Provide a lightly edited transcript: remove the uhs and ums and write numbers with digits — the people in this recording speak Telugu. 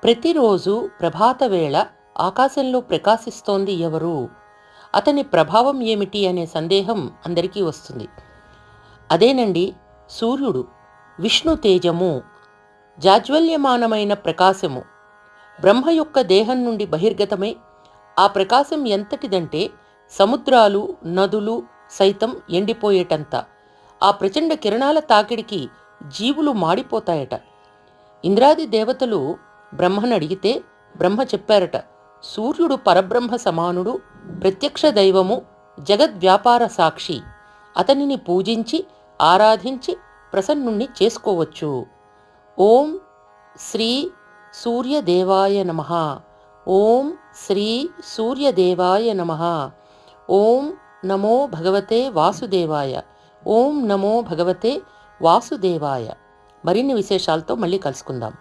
ప్రతిరోజు ప్రభాతవేళ ఆకాశంలో ప్రకాశిస్తోంది ఎవరు, అతని ప్రభావం ఏమిటి అనే సందేహం అందరికీ వస్తుంది. అదేనండి సూర్యుడు. విష్ణు తేజము, జాజ్వల్యమానమైన ప్రకాశము. బ్రహ్మ యొక్క దేహం నుండి బహిర్గతమై ఆ ప్రకాశం ఎంతటిదంటే సముద్రాలు నదులు సైతం ఎండిపోయేటంత. ఆ ప్రచండ కిరణాల తాకిడికి జీవులు మాడిపోతాయట. ఇంద్రాది దేవతలు బ్రహ్మను అడిగితే బ్రహ్మ చెప్పారట, సూర్యుడు పరబ్రహ్మ సమానుడు, ప్రత్యక్ష దైవము, జగద్వ్యాపార సాక్షి. అతనిని పూజించి ఆరాధించి ప్రసన్నుణ్ణి చేసుకోవచ్చు. ఓం శ్రీ సూర్యదేవాయ నమః. ఓం శ్రీ సూర్యదేవాయ నమః. ఓం నమో భగవతే వాసుదేవాయ. ఓం నమో భగవతే వాసుదేవాయ. మరిన్ని విశేషాలతో మళ్ళీ కలుసుకుందాం.